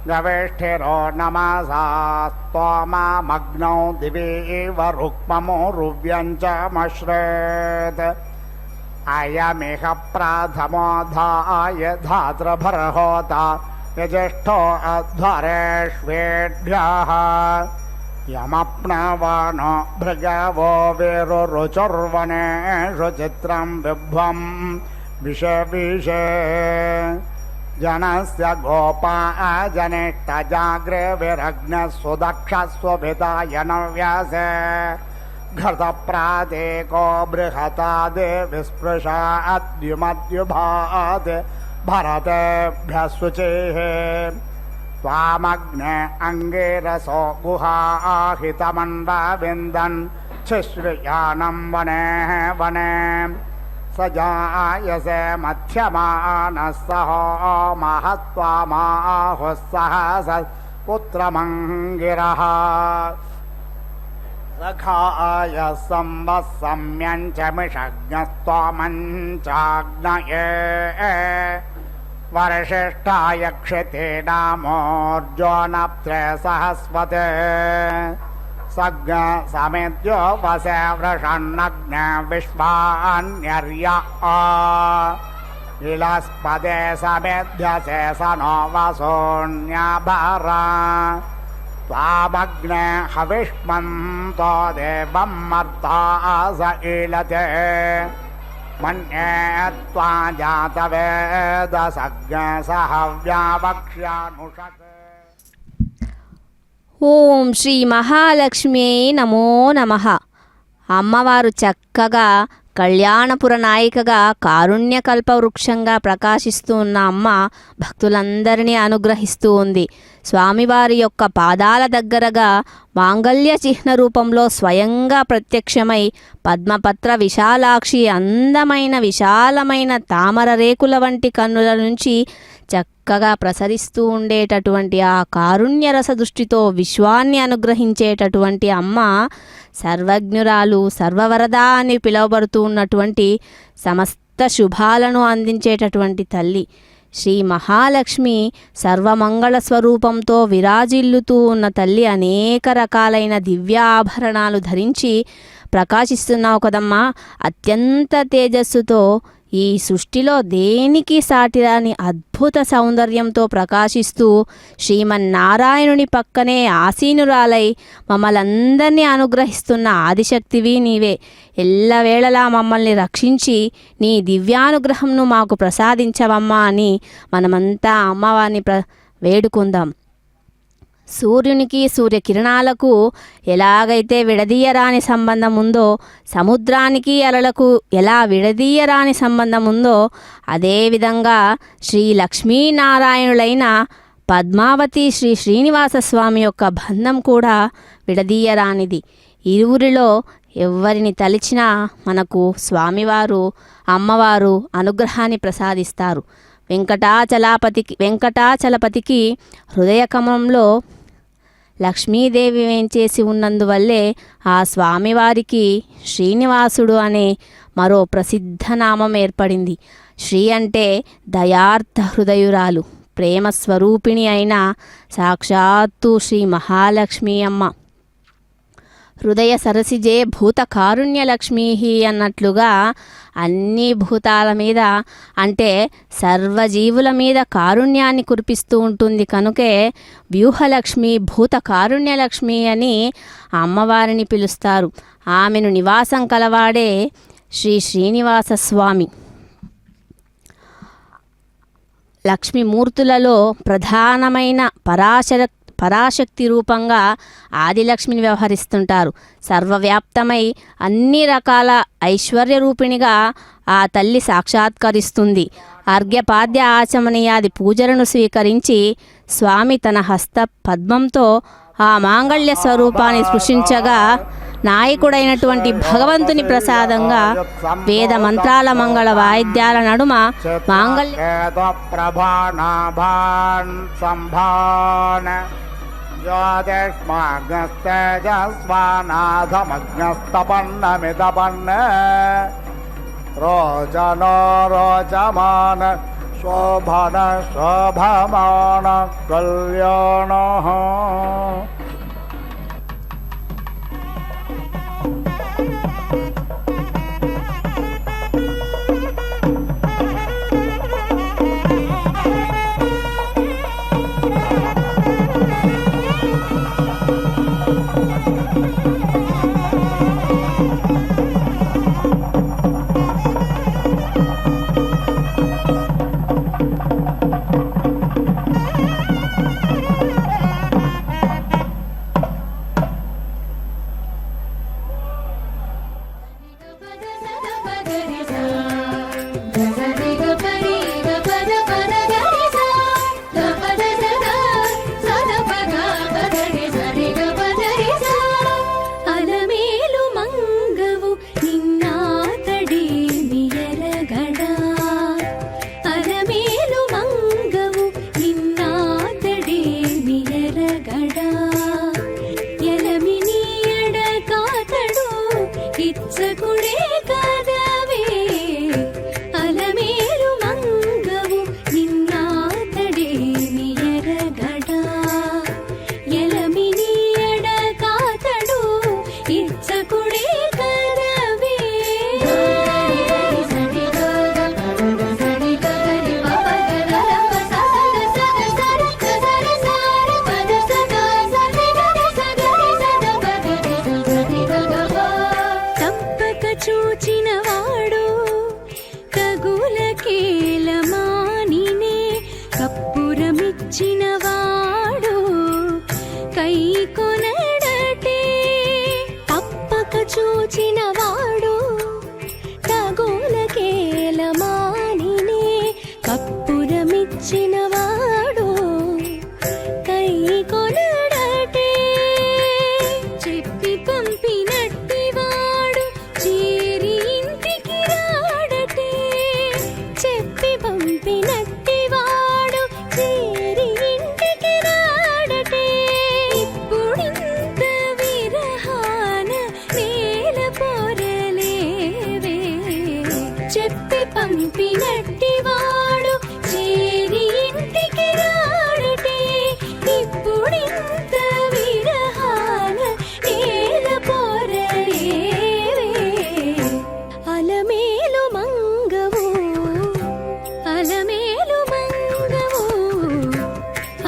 गवेष्ठिरो नमसास्त्वमामग्नौ दिवीव रुक्ममुरुव्यञ्चमश्रेत् अयमिह प्राथमोधाय धातृभर्होता यज्येष्ठो अध्वरेष्वेभ्यः यमप्नवानो भृगवो वीरुरुचुर्वनेषु चित्रं बिभ्वं विषे जनस्य गोपा जनिष्ठजाग्रे विरग्नः सुदक्षस्वभिताय नव्यासे घृतप्रादेको बृहतादे विस्पृशाद्युमद्युभात् भरतेभ्यः शुचेः त्वामग्ने अङ्गिरसो गुहाहितमण्डविन्दन् शिश्रियानं वने वने स जायसे मध्यमानः सहो महत्त्वामाहुः सहस पुत्रमङ्गिरः सखाय संवत्सम्यञ्चमिषज्ञस्त्वमञ्चाग्नये वरशिष्ठाय क्षिते नामोर्जोनप्त्रे सहस्वते सज्ञ समेत्यो वसे वृषन्नग्न विश्वान्यर्य इलस्पदे समेध्यसे स नो वसोऽन्यभरा त्वामग्ने हविष्मन्तो देवं मर्तास ईळते मन्ये त्वा जातवेदसज्ञ सहव्यावक्ष्यानुषक् ఓం శ్రీ మహాలక్ష్మి నమో నమః. అమ్మవారు చక్కగా కళ్యాణపుర నాయికగా కారుణ్య కల్పవృక్షంగా ప్రకాశిస్తూ ఉన్న అమ్మ భక్తులందరినీ అనుగ్రహిస్తూ ఉంది. స్వామివారి యొక్క పాదాల దగ్గరగా మాంగళ్య చిహ్న రూపంలో స్వయంగా ప్రత్యక్షమై పద్మపత్ర విశాలాక్షి అందమైన విశాలమైన తామర రేకుల వంటి కన్నుల నుంచి చక్కగా ప్రసరిస్తూ ఉండేటటువంటి ఆ కారుణ్య రస దృష్టితో విశ్వాన్ని అనుగ్రహించేటటువంటి అమ్మ సర్వజ్ఞురాలు సర్వవరద అని పిలువబడుతూ ఉన్నటువంటి సమస్త శుభాలను అందించేటటువంటి తల్లి శ్రీ మహాలక్ష్మి సర్వమంగళ స్వరూపంతో విరాజిల్లుతూ ఉన్న తల్లి అనేక రకాలైన దివ్య ఆభరణాలు ధరించి ప్రకాశిస్తున్నావు కదమ్మా. అత్యంత తేజస్సుతో ఈ సృష్టిలో దేనికి సాటిరాని అద్భుత సౌందర్యంతో ప్రకాశిస్తూ శ్రీమన్నారాయణుని పక్కనే ఆసీనురాలై మమ్మల్ందరినీ అనుగ్రహిస్తున్న ఆదిశక్తివి నీవే. ఎల్లవేళలా మమ్మల్ని రక్షించి నీ దివ్యానుగ్రహంను మాకు ప్రసాదించవమ్మా అని మనమంతా అమ్మవారిని వేడుకుందాం. సూర్యునికి సూర్యకిరణాలకు ఎలాగైతే విడదీయరాని సంబంధం ఉందో, సముద్రానికి అలలకు ఎలా విడదీయరాని సంబంధం ఉందో, అదేవిధంగా శ్రీ లక్ష్మీనారాయణులైన పద్మావతి శ్రీ శ్రీనివాస స్వామి యొక్క బంధం కూడా విడదీయరానిది. ఇరువురిలో ఎవరిని తలిచినా మనకు స్వామివారు అమ్మవారు అనుగ్రహాన్ని ప్రసాదిస్తారు. వెంకటాచలపతికి హృదయకమంలో లక్ష్మీదేవి వేంచేసి ఉన్నందువల్లే ఆ స్వామివారికి శ్రీనివాసుడు అనే మరో ప్రసిద్ధ నామం ఏర్పడింది. శ్రీ అంటే దయార్థ హృదయురాలు, ప్రేమ స్వరూపిణి అయిన సాక్షాత్తు శ్రీ మహాలక్ష్మి అమ్మ. హృదయ సరసిజే భూత కారుణ్య లక్ష్మీ అన్నట్లుగా అన్ని భూతాల మీద అంటే సర్వజీవుల మీద కారుణ్యాన్ని కురిపిస్తూ ఉంటుంది. కనుకే వ్యూహలక్ష్మి భూత కారుణ్యలక్ష్మి అని అమ్మవారిని పిలుస్తారు. ఆమెను నివాసం కలవాడే శ్రీ శ్రీనివాస స్వామి. లక్ష్మీమూర్తులలో ప్రధానమైన పరాశక్తి రూపంగా ఆదిలక్ష్మిని వ్యవహరిస్తుంటారు. సర్వవ్యాప్తమై అన్ని రకాల ఐశ్వర్య రూపిణిగా ఆ తల్లి సాక్షాత్కరిస్తుంది. అర్ఘ్యపాద్య ఆచమనీయాది పూజలను స్వీకరించి స్వామి తన హస్త పద్మంతో ఆ మాంగళ్య స్వరూపాన్ని స్పృశించగా నాయకుడైనటువంటి భగవంతుని ప్రసాదంగా వేద మంత్రాల మంగళ వాయిద్యాల నడుమ మాంగళ్య రోచనో రోచమాన శోభన శోభమాన కళ్యాణ. వచ్చినవాడు కై కొనడటే చెప్పి పంపినట్టివాడు చేరి ఇంటికి రాడటే చెప్పి పంపినట్టివాడు చేరి ఇంటికి రాడటే ఇప్పుడింత విరహాన నేల పోరలేవే చెప్పి పంపినట్టివాడు చేరి ఇంటికి రాడటే ఇప్పుడింత విరహాన నేల పోరలేవే అలమేలు మంగవు అలమేలు మంగవు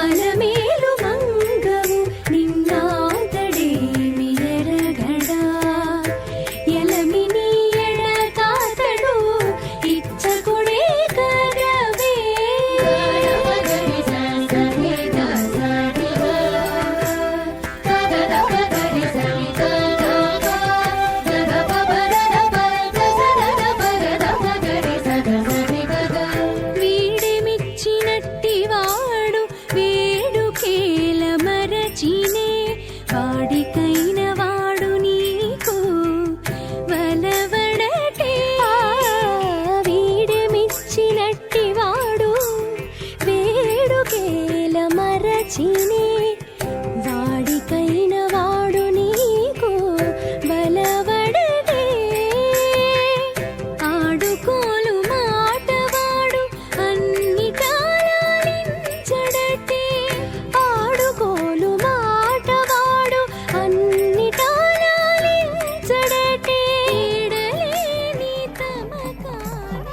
అలమేలు మంగవు నిన్నాతడేమి ఎరగడా ఎలమిని ఎడతాతడు ఇచ్చకుడే కరవే వీడెమిచ్చినట్టివాడు వేడుకేల మరచినే వాడికైన వాడు నీకు వలవడటే వీడెమిచ్చినట్టివాడు వేడుకేల మరచినే వాడికైన వాడు నీకు బలవడటే ఆడుకోలు మాటవాడు అన్నిటాలించడటే ఆడుకోలు మాటవాడు అన్నిటాలించడటే ఈడలేని తమకాన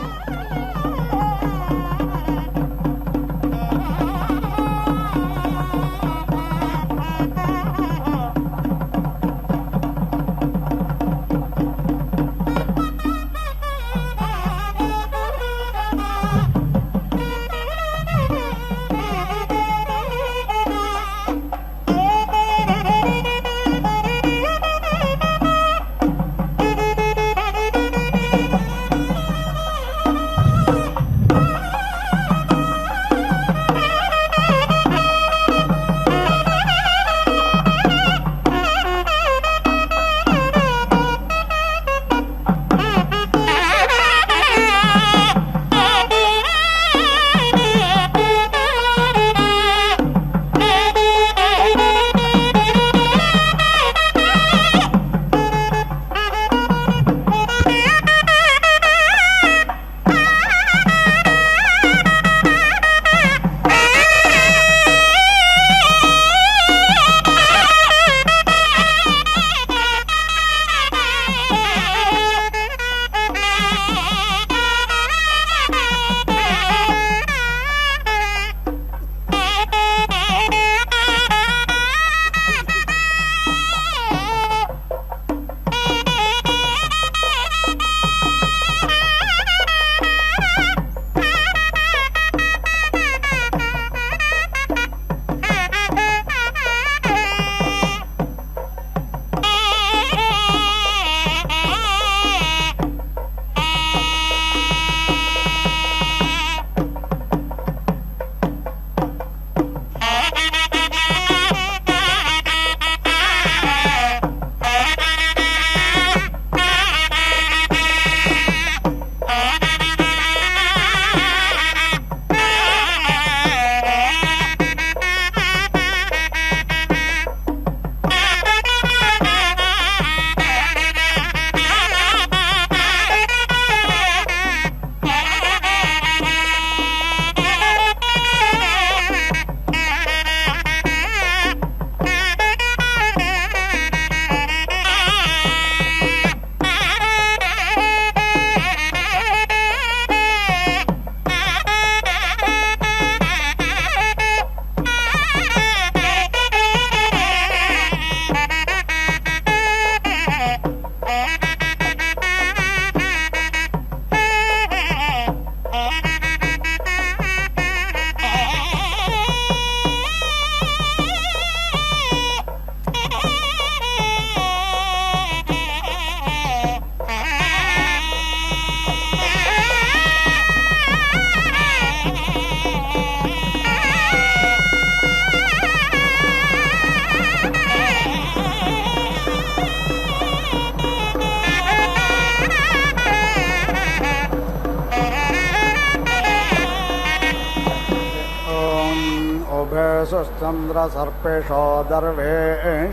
शुश्चन्द्रसर्पिषो दर्वे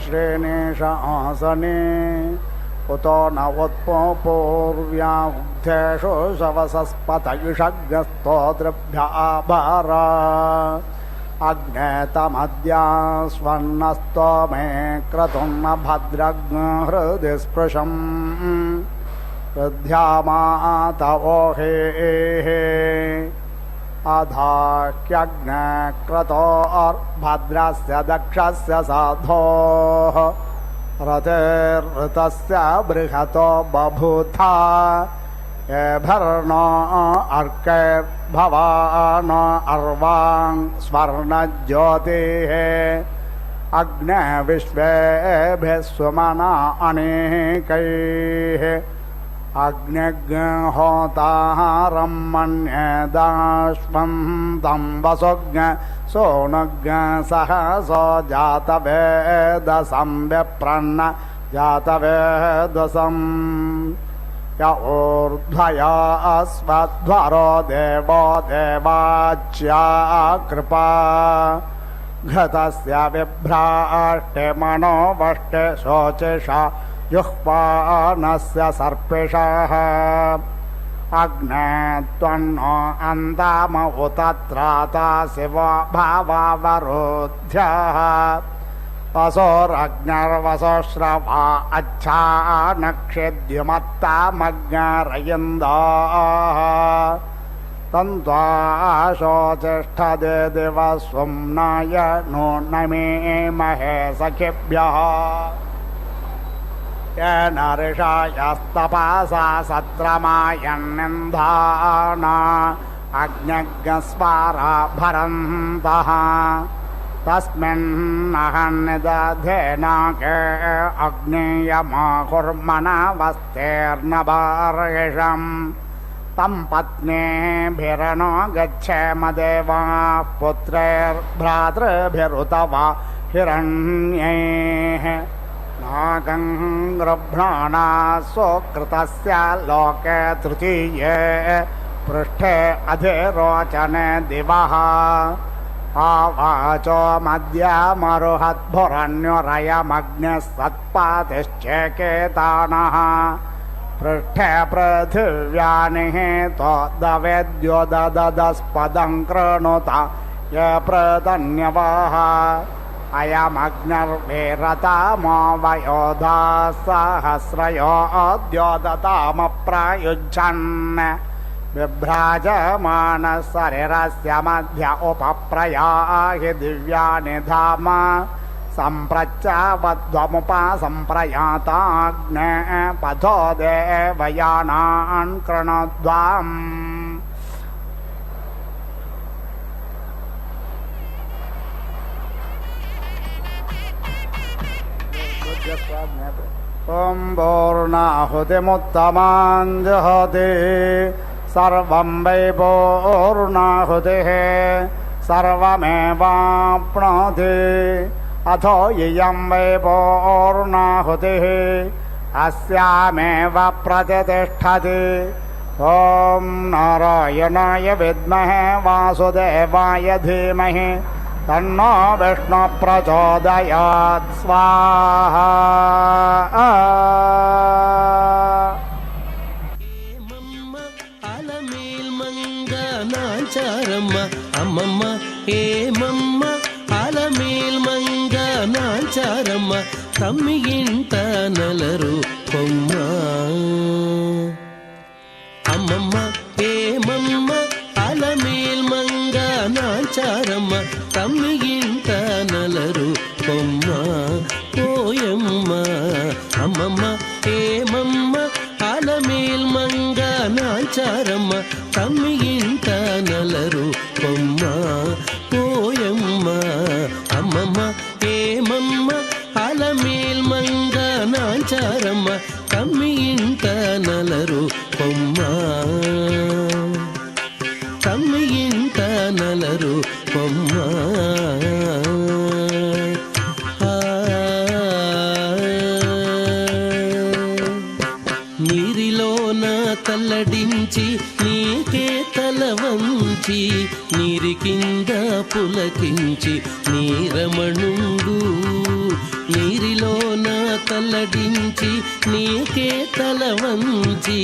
श्रेणीश आसने उतो न उत्पूर्व्या उग्धेषु शवसस्पतयुषग्स्तोतृभ्याभारा अग्ने तमद्या स्वर्णस्तोमे क्रतुं न भद्रग्हृदि स्पृशम् हृद्यामातवोहेः अधाह्यग्ने क्रतोर्भद्रस्य दक्षस्य साधोः रतेर्ऋतस्य बृहतो बभूथा एभर्नो अर्कैर्भवान अर्वां स्वर्णज्योतिः अग्ने विश्वेभिः सुमना अनेकैः अग्निहोतारं मन्येदाश्वन्तं वसुज्ञ सोनज्ञ सहसो जातवेदसं विप्रन्न जातवेदसम् य ऊर्ध्वया अस्मध्वरो देवो देवाच्या कृपा घृतस्य बिभ्राष्टे मनोवष्टे शोचिषा जुह्वानस्य सर्पिषः अग्ने त्वन्नो अन्दाम उत त्राता शिवो भावावरोध्यः वसोरग्निर्वसोश्रवा अच्छा नक्षिद्युमत्तामग्निरयिन्दाः तन्त्वाशोचिष्ठदे दिवस्वं नाय नो नमे महे सखिभ्यः येन ऋषयस्तपसा सत्रमायन्निन्धाना अग्न्यग्स्वारा भरन्तः तस्मिन्नहन्निदधेनाके अग्नेयमाहुर्मनवस्तेर्नभार्यषम् तं पत्नीभिरनो गच्छेम देवाः पुत्रैर्भ्रातृभिरुत वा हिरण्यैः नागं गृभ्राणा सोकृतस्य लोके तृतीये पृष्ठे अधिरोचने दिवः आवाचो मद्यमरुहद्भुरन्युरयमग्निः सत्पातिश्चेकेतानः पृष्ठे पृथिव्यानिहितो दवेद्यो दददस्पदं कृणुत ये प्रतन्यवः अयमग्निर्वेरतामो वयोधा सहस्रयोऽद्योदतामप्रयुज्यन् बिभ्राजमानः शरीरस्य मध्य उपप्रयाहि दिव्यानि धाम सम्प्रच्चावध्वमुपसम्प्रयाताग्ने पथो देवयानान् कृणोद्वाम् ॐ पूर्णाहुतिमुत्तमां जहति सर्वं वै पूर्णाहुतिः सर्वमेवाप्नोति अथो इयं वै पूर्णाहुतिः अस्यामेव प्रतिष्ठति ॐ नारायणाय विद्महे वासुदेवाय धीमहि तन्नो विष्णु प्रचोदयात् स्वाहा అమ్మమ్మ ఏమమ్మ అలమేల్ మంగ నాచారమ్మ తమ్మి ఇంట నలరు కొమ్మ అమ్మమ్మ ఏమమ్మ అలమేల్ మంగ నాచారమ్మ తమ్మి ఇంట నలరు కొమ్మ పోయమ్మ అమ్మమ్మ ఏమమ్మ అలమేల్ మంగ నాచారమ్మ తమ్మి ఇంట నలరు కొమ్మ పోయమ్మ అమ్మమ్మ ఏమమ్మ అలమేల్ మంగ నాచారమ్మ తమ్మి ఇంట నలరు కొమ్మ తమ్మి ఇంట నలరు కొమ్మ నీరిలోన తల్లడించి నీకే తల వంచి తలవంచి నీరి కింద పులకించి నీరమణుండు నీరిలోన తల్లడించి నీకే తలవంచి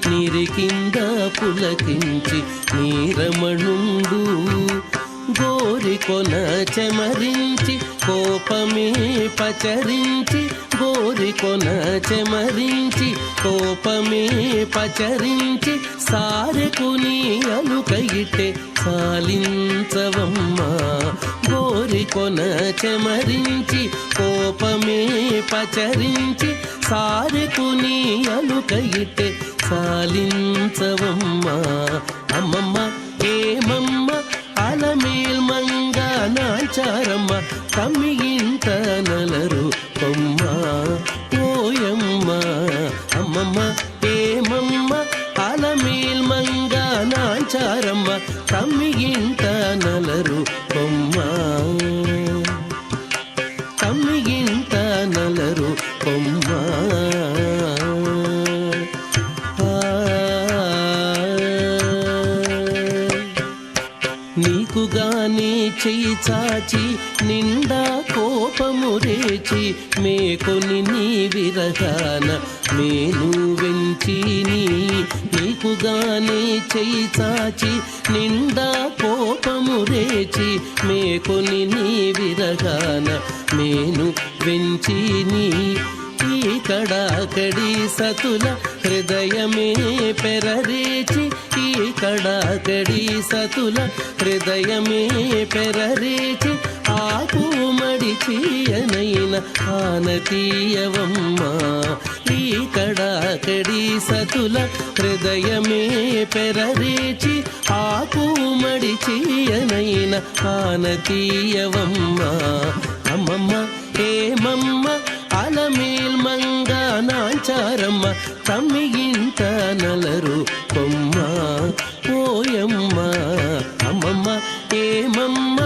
నీరి కింద పులకించి నీరమణుండు గోరికొన చెమరించి కోపమే పచరించి గోరికొన చెమరించి కోపమే పచరించి సారెకుని అలుకయిటే సాలించవమ్మా గోరికొన చెమరించి కోపమే పచరించి సారెకుని అలుకయిటే సాలించవమ్మా అమ్మమ్మ ఏమమ్మ అలమేల్ మంగ నాచారమ్మ తమ్మి ఇంట నలరు కొమ్మ ఓయమ్మ అమ్మమ్మ ఏమమ్మ అలమేల్ మంగ నాచారమ్మ తమ్మి ఇంట నలరు కొమ్మ తమ్మి ఇంట నలరు కొమ్మ నీకుగానే చెయ్యి చాచి నిండా కోపము రేచి మేకొని నీ విరహాన మేను వెంచిని నీకుగానే చెయ్యి చాచి నిండా కోపము రేచి మేకొని నీ విరహాన మేను వెంచిని ఈ కడాకడి సతుల హృదయమే పెరరేచి ఈ కడాకడి సతుల హృదయమే పెరరేచి ఆకు మడిచియనైన ఆనతీయవమ్మ ఈ కడాకడి సతుల హృదయమే పెరరేచి ఆకు మడిచియనైన ఆనతీయవమ్మ అమ్మమ్మ ఏమమ్మ అలమేల్ మంగ నాచారమ్మ తమ్మి ఇంట నలరు కొమ్మ ఓయమ్మ అమ్మమ్మ ఏమమ్మ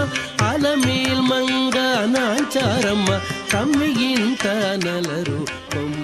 అలమేల్ మంగ నాచారమ్మ తమ్మి ఇంట నలరు కొమ్మ